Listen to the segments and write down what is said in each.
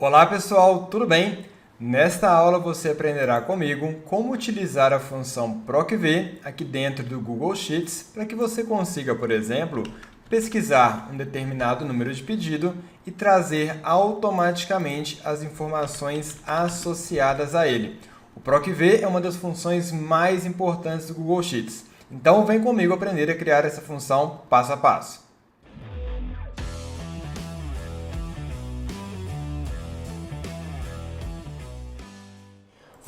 Olá pessoal, tudo bem? Nesta aula você aprenderá comigo como utilizar a função PROC-V aqui dentro do Google Sheets para que você consiga, por exemplo, pesquisar um determinado número de pedido e trazer automaticamente as informações associadas a ele. O PROC-V é uma das funções mais importantes do Google Sheets. Então vem comigo aprender a criar essa função passo a passo.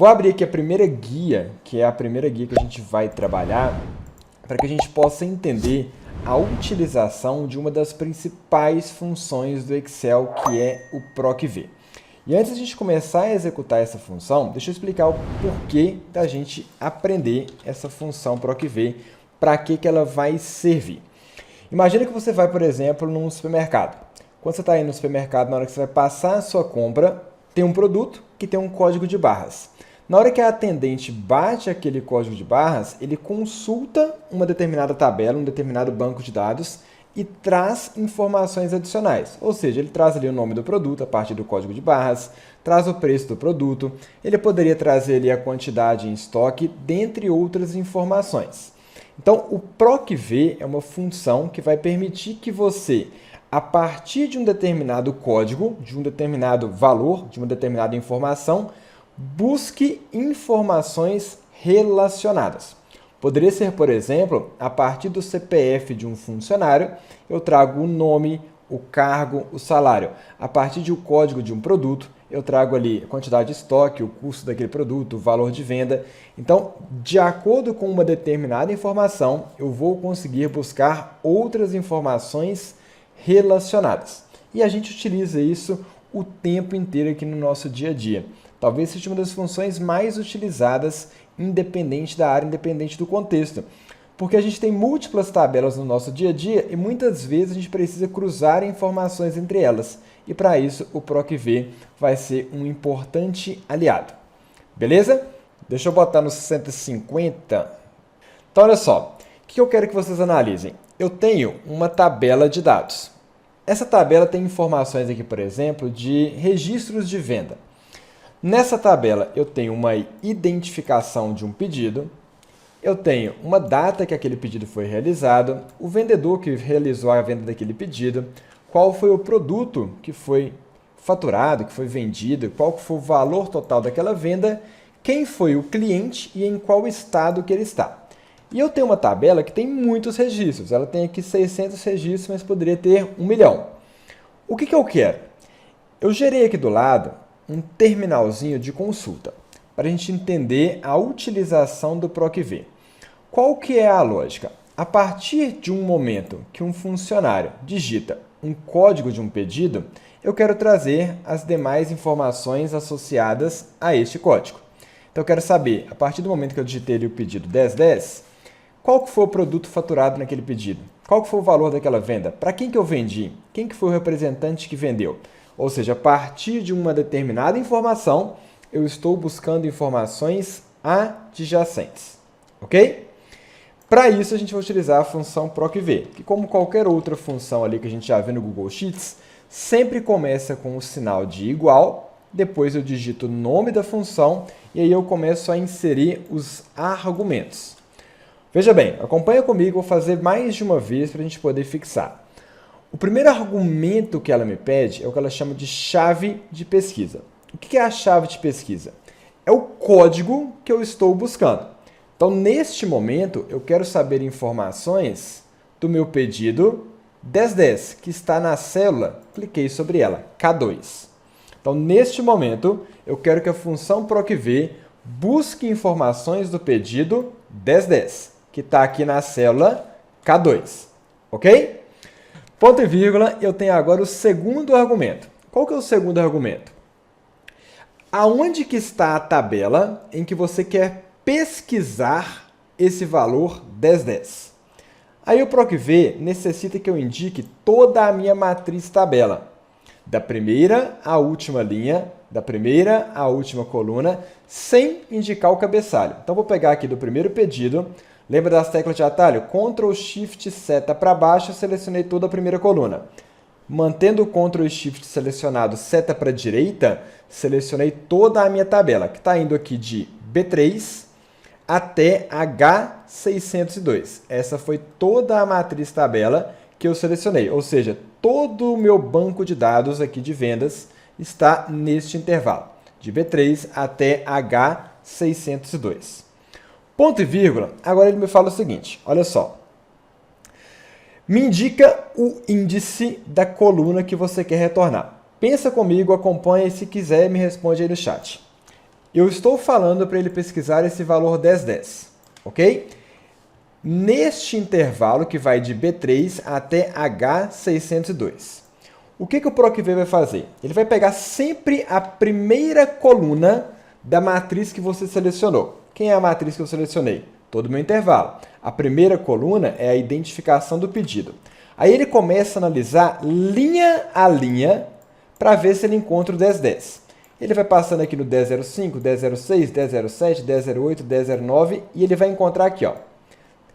Vou abrir aqui a primeira guia, que é a primeira guia que a gente vai trabalhar, para que a gente possa entender a utilização de uma das principais funções do Excel, que é o PROC-V. E antes de a gente começar a executar essa função, deixa eu explicar o porquê da gente aprender essa função PROC-V, para que ela vai servir. Imagina que você vai, por exemplo, num supermercado. Quando você está aí no supermercado, na hora que você vai passar a sua compra, tem um produto que tem um código de barras. Na hora que a atendente bate aquele código de barras, ele consulta uma determinada tabela, um determinado banco de dados e traz informações adicionais. Ou seja, ele traz ali o nome do produto a partir do código de barras, traz o preço do produto, ele poderia trazer ali a quantidade em estoque, dentre outras informações. Então, o PROC-V é uma função que vai permitir que você, a partir de um determinado código, de um determinado valor, de uma determinada informação, busque informações relacionadas. Poderia ser, por exemplo, a partir do CPF de um funcionário, eu trago o nome, o cargo, o salário. A partir de um código de um produto, eu trago ali a quantidade de estoque, o custo daquele produto, o valor de venda. Então, de acordo com uma determinada informação, eu vou conseguir buscar outras informações relacionadas. E a gente utiliza isso o tempo inteiro aqui no nosso dia a dia. Talvez seja uma das funções mais utilizadas, independente da área, independente do contexto. Porque a gente tem múltiplas tabelas no nosso dia a dia e muitas vezes a gente precisa cruzar informações entre elas. E para isso o PROC-V vai ser um importante aliado. Beleza? Deixa eu botar no 150. Então olha só, o que eu quero que vocês analisem? Eu tenho uma tabela de dados. Essa tabela tem informações aqui, por exemplo, de registros de venda. Nessa tabela, eu tenho uma identificação de um pedido, eu tenho uma data que aquele pedido foi realizado, o vendedor que realizou a venda daquele pedido, qual foi o produto que foi faturado, que foi vendido, qual foi o valor total daquela venda, quem foi o cliente e em qual estado que ele está. E eu tenho uma tabela que tem muitos registros, ela tem aqui 600 registros, mas poderia ter 1 milhão. O que eu quero? Eu gerei aqui do lado um terminalzinho de consulta, para a gente entender a utilização do PROC-V. Qual que é a lógica? A partir de um momento que um funcionário digita um código de um pedido, eu quero trazer as demais informações associadas a este código. Então eu quero saber, a partir do momento que eu digitei ali o pedido 1010, qual que foi o produto faturado naquele pedido? Qual que foi o valor daquela venda? Para quem que eu vendi? Quem que foi o representante que vendeu? Ou seja, a partir de uma determinada informação, eu estou buscando informações adjacentes. Ok? Para isso, a gente vai utilizar a função PROC-V, que como qualquer outra função ali que a gente já vê no Google Sheets, sempre começa com o sinal de igual, depois eu digito o nome da função e aí eu começo a inserir os argumentos. Veja bem, acompanha comigo, vou fazer mais de uma vez para a gente poder fixar. O primeiro argumento que ela me pede é o que ela chama de chave de pesquisa. O que é a chave de pesquisa? É o código que eu estou buscando. Então, neste momento, eu quero saber informações do meu pedido 1010, que está na célula, cliquei sobre ela, K2. Então, neste momento, eu quero que a função PROC-V busque informações do pedido 1010, que está aqui na célula K2. Ok? Ponto e vírgula, eu tenho agora o segundo argumento. Qual que é o segundo argumento? Aonde que está a tabela em que você quer pesquisar esse valor 1010? Aí o PROC-V necessita que eu indique toda a minha matriz tabela, da primeira à última linha, da primeira à última coluna, sem indicar o cabeçalho. Então vou pegar aqui do primeiro pedido. Lembra das teclas de atalho? Ctrl, Shift, seta para baixo, selecionei toda a primeira coluna. Mantendo o Ctrl Shift selecionado, seta para a direita, selecionei toda a minha tabela, que está indo aqui de B3 até H602. Essa foi toda a matriz tabela que eu selecionei, ou seja, todo o meu banco de dados aqui de vendas está neste intervalo, de B3 até H602. Ponto e vírgula, agora ele me fala o seguinte, olha só. Me indica o índice da coluna que você quer retornar. Pensa comigo, acompanha e se quiser me responde aí no chat. Eu estou falando para ele pesquisar esse valor 1010, ok? Neste intervalo que vai de B3 até H602. O que o PROC-V vai fazer? Ele vai pegar sempre a primeira coluna da matriz que você selecionou. Quem é a matriz que eu selecionei? Todo o meu intervalo. A primeira coluna é a identificação do pedido. Aí ele começa a analisar linha a linha para ver se ele encontra o 1010. Ele vai passando aqui no 1005, 1006, 1007, 1008, 1009 e ele vai encontrar aqui, ó.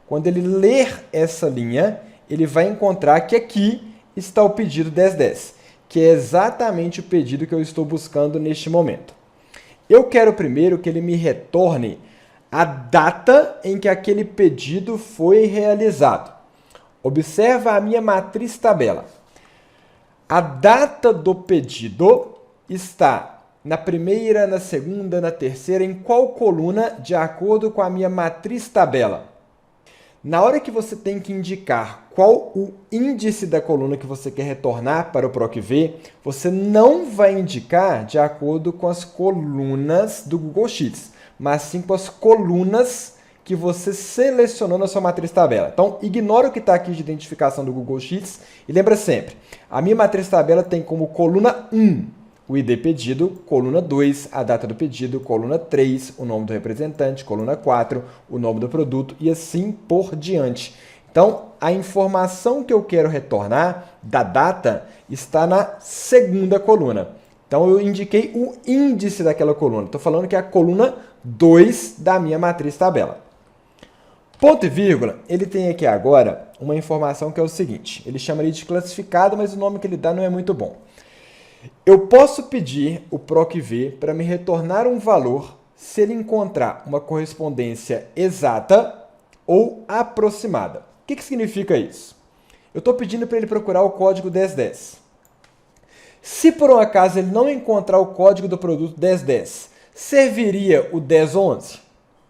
Quando ele ler essa linha, ele vai encontrar que aqui está o pedido 1010, que é exatamente o pedido que eu estou buscando neste momento. Eu quero primeiro que ele me retorne a data em que aquele pedido foi realizado. Observa a minha matriz tabela. A data do pedido está na primeira, na segunda, na terceira, em qual coluna, de acordo com a minha matriz tabela. Na hora que você tem que indicar qual o índice da coluna que você quer retornar para o PROC-V, você não vai indicar de acordo com as colunas do Google Sheets, mas sim com as colunas que você selecionou na sua matriz tabela. Então, ignora o que está aqui de identificação do Google Sheets e lembra sempre, a minha matriz tabela tem como coluna 1 o ID pedido, coluna 2, a data do pedido, coluna 3, o nome do representante, coluna 4, o nome do produto e assim por diante. Então, a informação que eu quero retornar da data está na segunda coluna. Então, eu indiquei o índice daquela coluna. Estou falando que é a coluna 2 da minha matriz tabela. Ponto e vírgula, ele tem aqui agora uma informação que é o seguinte. Ele chama ali de classificado, mas o nome que ele dá não é muito bom. Eu posso pedir o PROC-V para me retornar um valor se ele encontrar uma correspondência exata ou aproximada. O que significa isso? Eu estou pedindo para ele procurar o código 1010. Se por um acaso ele não encontrar o código do produto 1010, serviria o 1011?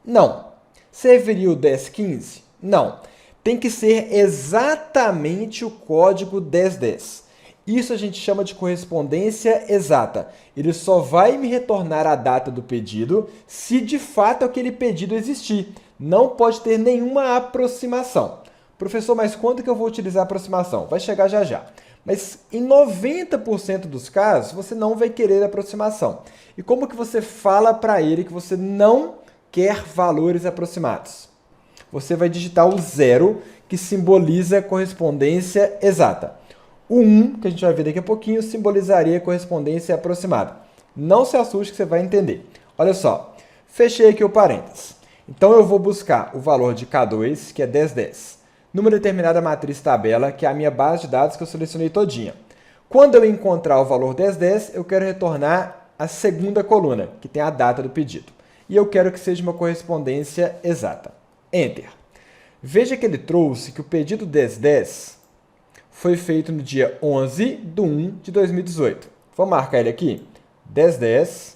Não. Serviria o 1015? Não. Tem que ser exatamente o código 1010. Isso a gente chama de correspondência exata. Ele só vai me retornar a data do pedido se de fato aquele pedido existir. Não pode ter nenhuma aproximação. Professor, mas quando que eu vou utilizar a aproximação? Vai chegar já já. Mas em 90% dos casos, você não vai querer aproximação. E como que você fala para ele que você não quer valores aproximados? Você vai digitar o 0, que simboliza correspondência exata. O 1, que a gente vai ver daqui a pouquinho, simbolizaria correspondência aproximada. Não se assuste que você vai entender. Olha só, fechei aqui o parênteses. Então eu vou buscar o valor de K2, que é 1010, numa determinada matriz tabela, que é a minha base de dados que eu selecionei todinha. Quando eu encontrar o valor 1010, eu quero retornar a segunda coluna, que tem a data do pedido. E eu quero que seja uma correspondência exata. Enter. Veja que ele trouxe que o pedido 1010 foi feito no dia 11/1/2018. Vou marcar ele aqui. 1010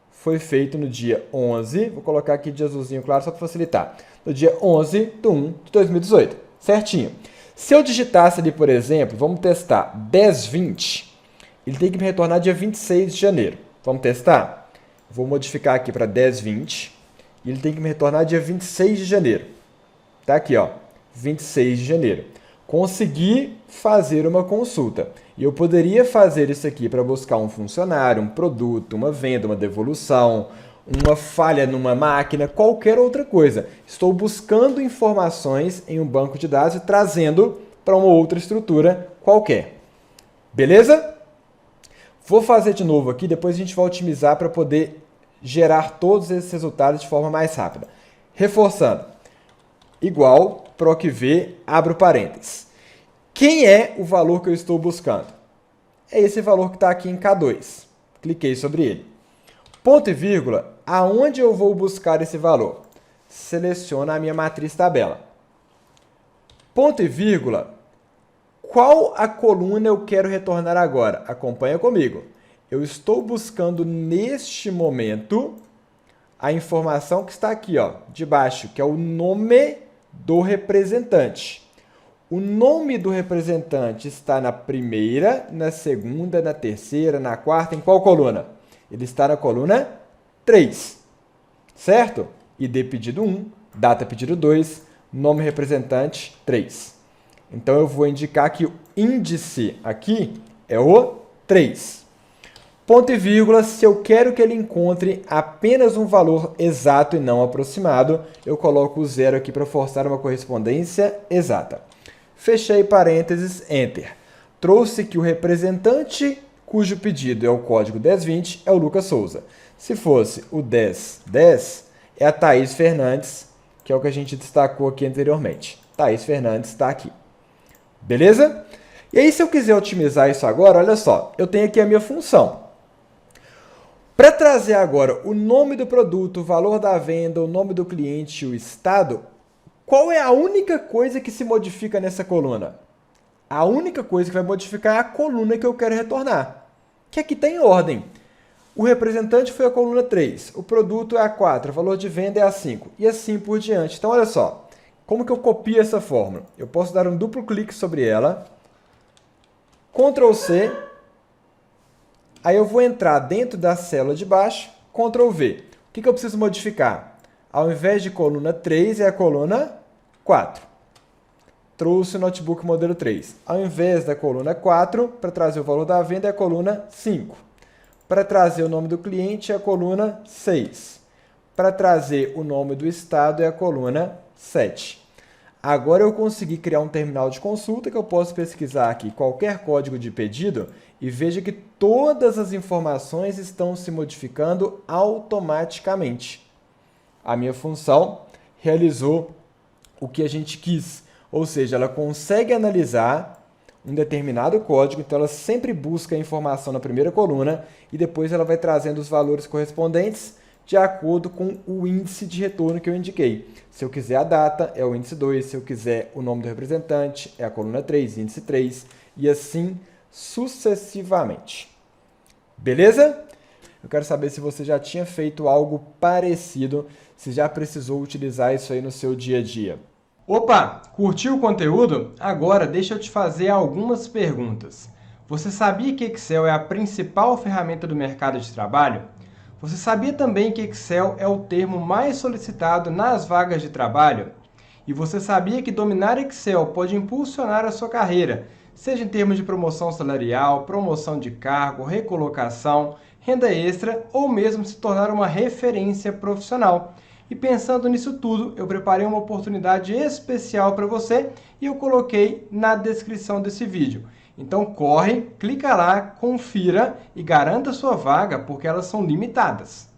foi feito no dia 11, vou colocar aqui de azulzinho claro só para facilitar. No dia 11/1/2018. Certinho. Se eu digitasse ali, por exemplo, vamos testar 1020, ele tem que me retornar dia 26 de janeiro. Vamos testar? Vou modificar aqui para 1020 e ele tem que me retornar dia 26 de janeiro. Tá aqui, ó, 26 de janeiro. Consegui fazer uma consulta. E eu poderia fazer isso aqui para buscar um funcionário, um produto, uma venda, uma devolução, uma falha numa máquina, qualquer outra coisa. Estou buscando informações em um banco de dados e trazendo para uma outra estrutura qualquer. Beleza? Vou fazer de novo aqui, depois a gente vai otimizar para poder gerar todos esses resultados de forma mais rápida. Reforçando. Igual, PROC-V, abro parênteses. Quem é o valor que eu estou buscando? é esse valor que está aqui em K2. Cliquei sobre ele. Ponto e vírgula, aonde eu vou buscar esse valor? Seleciona a minha matriz tabela. Ponto e vírgula, qual a coluna eu quero retornar agora? Acompanha comigo. Eu estou buscando neste momento a informação que está aqui, ó, de baixo, que é o nome do representante. O nome do representante está na primeira, na segunda, na terceira, na quarta, em qual coluna? Ele está na coluna 3, certo? ID pedido 1, data pedido 2, nome representante 3. Então, eu vou indicar que o índice aqui é o 3. Ponto e vírgula, se eu quero que ele encontre apenas um valor exato e não aproximado, eu coloco o 0 aqui para forçar uma correspondência exata. Fechei parênteses, Enter. Trouxe que o representante cujo pedido é o código 1020 é o Lucas Souza. Se fosse o 1010, é a Thaís Fernandes, que é o que a gente destacou aqui anteriormente. Thaís Fernandes está aqui. Beleza? E aí, se eu quiser otimizar isso agora, olha só, eu tenho aqui a minha função. Para trazer agora o nome do produto, o valor da venda, o nome do cliente e o estado, qual é a única coisa que se modifica nessa coluna? A única coisa que vai modificar é a coluna que eu quero retornar, que aqui está em ordem. O representante foi a coluna 3, o produto é a 4, o valor de venda é a 5, e assim por diante. Então, olha só, como que eu copio essa fórmula? Eu posso dar um duplo clique sobre ela, Ctrl C, aí eu vou entrar dentro da célula de baixo, Ctrl V. O que eu preciso modificar? Ao invés de coluna 3, é a coluna 4. Trouxe o notebook modelo 3. Ao invés da coluna 4, para trazer o valor da venda, é a coluna 5. Para trazer o nome do cliente, é a coluna 6. Para trazer o nome do estado, é a coluna 7. Agora eu consegui criar um terminal de consulta que eu posso pesquisar aqui qualquer código de pedido e veja que todas as informações estão se modificando automaticamente. A minha função realizou o que a gente quis, ou seja, ela consegue analisar um determinado código, então ela sempre busca a informação na primeira coluna e depois ela vai trazendo os valores correspondentes de acordo com o índice de retorno que eu indiquei. Se eu quiser a data, é o índice 2, se eu quiser o nome do representante, é a coluna 3, índice 3, e assim sucessivamente. Beleza? Eu quero saber se você já tinha feito algo parecido, se já precisou utilizar isso aí no seu dia a dia. Opa, curtiu o conteúdo? Agora deixa eu te fazer algumas perguntas. Você sabia que Excel é a principal ferramenta do mercado de trabalho? Você sabia também que Excel é o termo mais solicitado nas vagas de trabalho? E você sabia que dominar Excel pode impulsionar a sua carreira, seja em termos de promoção salarial, promoção de cargo, recolocação, renda extra ou mesmo se tornar uma referência profissional? E pensando nisso tudo, eu preparei uma oportunidade especial para você e eu coloquei na descrição desse vídeo. Então corre, clica lá, confira e garanta sua vaga porque elas são limitadas.